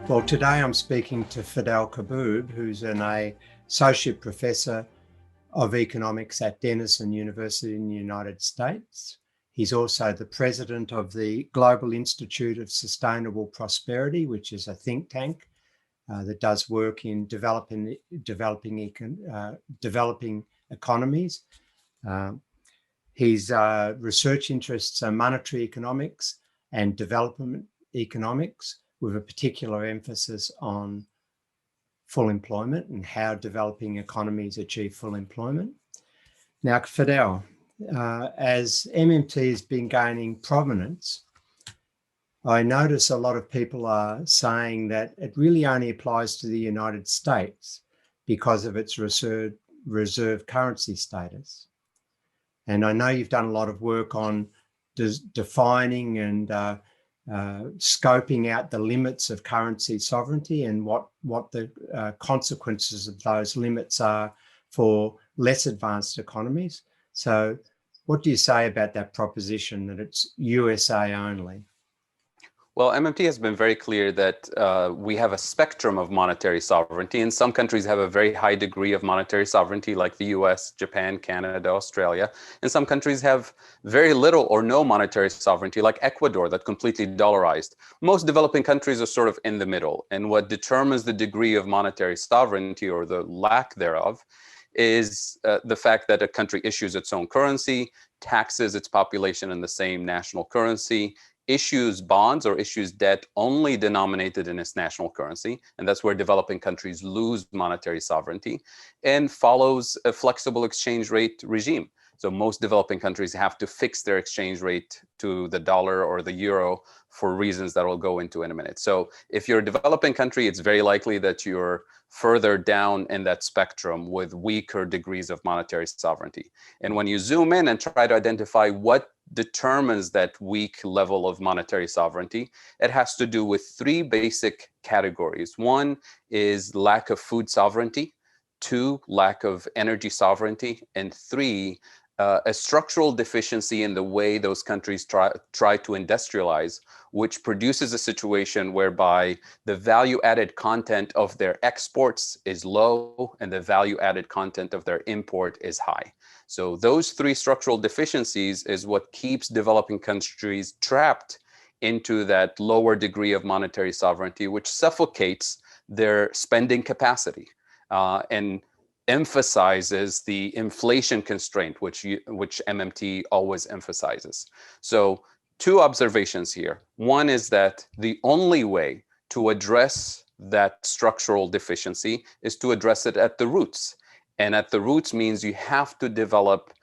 Well, today I'm speaking to Fadhel Kaboub, who's an associate professor of economics at Denison University in the United States. He's also the president of the Global Institute of Sustainable Prosperity, which is a think tank that does work in developing economies. His research interests are monetary economics and development economics, with a particular emphasis on full employment and how developing economies achieve full employment. Now, Fadhel, as MMT has been gaining prominence, I notice a lot of people are saying that it really only applies to the United States because of its reserve currency status. And I know you've done a lot of work on defining and scoping out the limits of currency sovereignty and what the consequences of those limits are for less advanced economies. So what do you say about that proposition that it's USA only? Well, MMT has been very clear that we have a spectrum of monetary sovereignty, and some countries have a very high degree of monetary sovereignty, like the US, Japan, Canada, Australia. And some countries have very little or no monetary sovereignty, like Ecuador, that's completely dollarized. Most developing countries are sort of in the middle. And what determines the degree of monetary sovereignty, or the lack thereof, is the fact that a country issues its own currency, taxes its population in the same national currency, issues bonds or issues debt only denominated in its national currency, and that's where developing countries lose monetary sovereignty, and follows a flexible exchange rate regime. So most developing countries have to fix their exchange rate to the dollar or the euro for reasons that we'll go into in a minute. So if you're a developing country, it's very likely that you're further down in that spectrum with weaker degrees of monetary sovereignty. And when you zoom in and try to identify what determines that weak level of monetary sovereignty, it has to do with three basic categories. One is lack of food sovereignty, two, lack of energy sovereignty, and three, a structural deficiency in the way those countries try to industrialize, which produces a situation whereby the value-added content of their exports is low and the value-added content of their import is high. So those three structural deficiencies is what keeps developing countries trapped into that lower degree of monetary sovereignty, which suffocates their spending capacity and emphasizes the inflation constraint, which MMT always emphasizes. So two observations here. One is that the only way to address that structural deficiency is to address it at the roots. And at the roots means you have to develop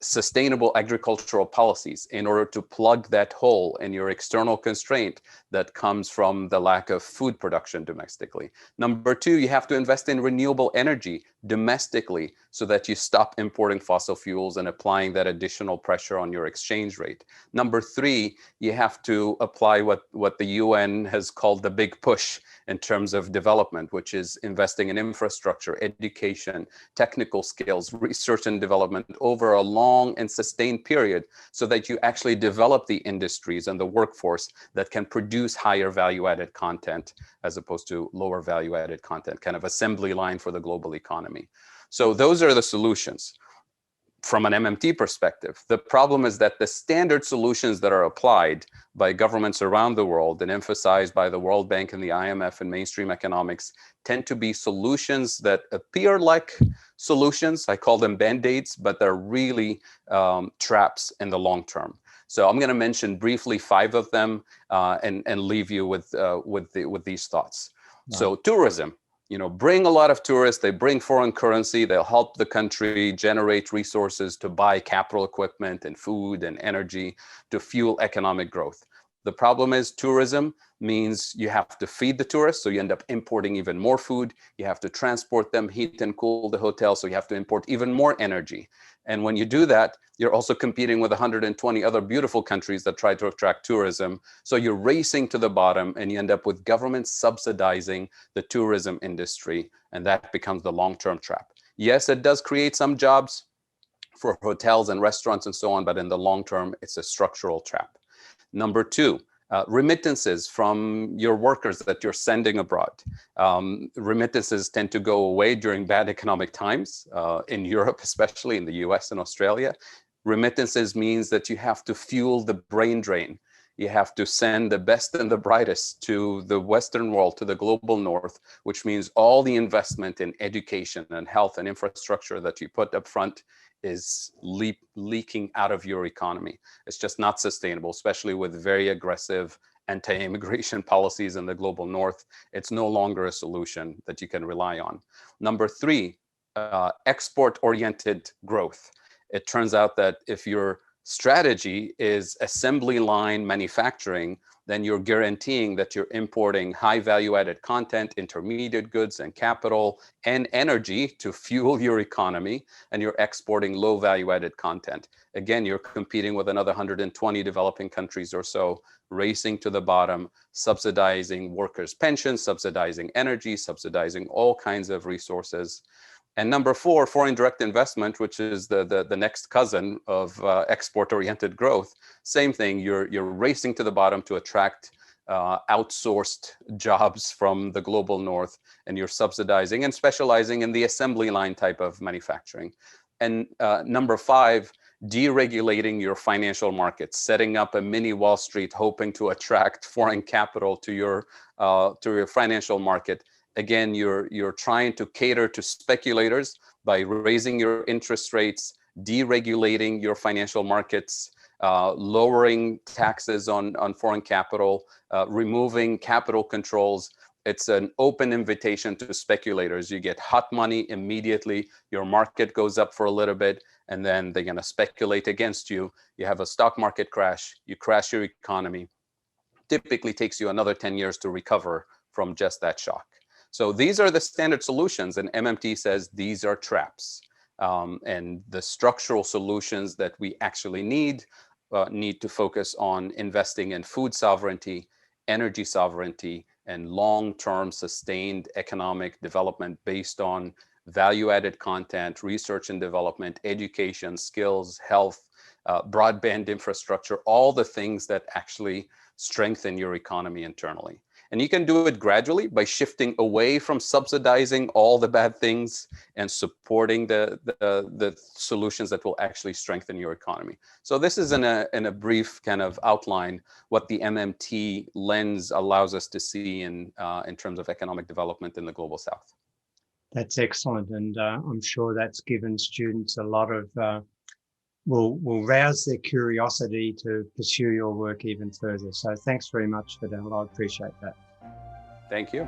sustainable agricultural policies in order to plug that hole in your external constraint that comes from the lack of food production domestically. Number two, you have to invest in renewable energy domestically so that you stop importing fossil fuels and applying that additional pressure on your exchange rate. Number three, you have to apply what the UN has called the big push in terms of development, which is investing in infrastructure, education, technical skills, research and development over a long and sustained period so that you actually develop the industries and the workforce that can produce higher value-added content as opposed to lower value-added content, kind of assembly line for the global economy. So those are the solutions from an MMT perspective. The problem is that the standard solutions that are applied by governments around the world and emphasized by the World Bank and the IMF and mainstream economics tend to be solutions that appear like solutions. I call them band-aids, but they're really traps in the long term. So I'm going to mention briefly 5 of them and leave you with these thoughts. Wow. So tourism. Bring a lot of tourists, they bring foreign currency, they'll help the country generate resources to buy capital equipment and food and energy to fuel economic growth. The problem is tourism means you have to feed the tourists, so you end up importing even more food. You have to transport them, heat and cool the hotel, so you have to import even more energy. And when you do that, you're also competing with 120 other beautiful countries that try to attract tourism. So you're racing to the bottom and you end up with governments subsidizing the tourism industry, and that becomes the long-term trap. Yes, it does create some jobs for hotels and restaurants and so on, but in the long term, it's a structural trap. Number 2, Remittances from your workers that you're sending abroad. Remittances tend to go away during bad economic times, in Europe, especially in the US and Australia. Remittances means that you have to fuel the brain drain. You have to send the best and the brightest to the Western world, to the global North, which means all the investment in education and health and infrastructure that you put up front is leaking out of your economy. It's just not sustainable, especially with very aggressive anti-immigration policies in the global North. It's no longer a solution that you can rely on. Number three, export-oriented growth. It turns out that if your strategy is assembly line manufacturing, then you're guaranteeing that you're importing high value added content, intermediate goods and capital and energy to fuel your economy, and you're exporting low value added content. Again, you're competing with another 120 developing countries or so, racing to the bottom, subsidizing workers' pensions, subsidizing energy, subsidizing all kinds of resources. And number four, foreign direct investment, which is the next cousin of export-oriented growth. Same thing, you're racing to the bottom to attract outsourced jobs from the global North, and you're subsidizing and specializing in the assembly line type of manufacturing. And number five, deregulating your financial markets, setting up a mini Wall Street, hoping to attract foreign capital to your financial market. Again, you're trying to cater to speculators by raising your interest rates, deregulating your financial markets, lowering taxes on foreign capital, removing capital controls. It's an open invitation to speculators. You get hot money immediately, your market goes up for a little bit, and then they're going to speculate against you. You have a stock market crash, you crash your economy. Typically takes you another 10 years to recover from just that shock. So these are the standard solutions, and MMT says these are traps. And the structural solutions that we actually need to focus on investing in food sovereignty, energy sovereignty, and long-term sustained economic development based on value-added content, research and development, education, skills, health, broadband infrastructure, all the things that actually strengthen your economy internally. And you can do it gradually by shifting away from subsidizing all the bad things and supporting the solutions that will actually strengthen your economy. So this is in a brief kind of outline what the MMT lens allows us to see in terms of economic development in the global South. That's excellent, and I'm sure that's given students a lot of will rouse their curiosity to pursue your work even further. So thanks very much, Fadhel. I appreciate that. Thank you.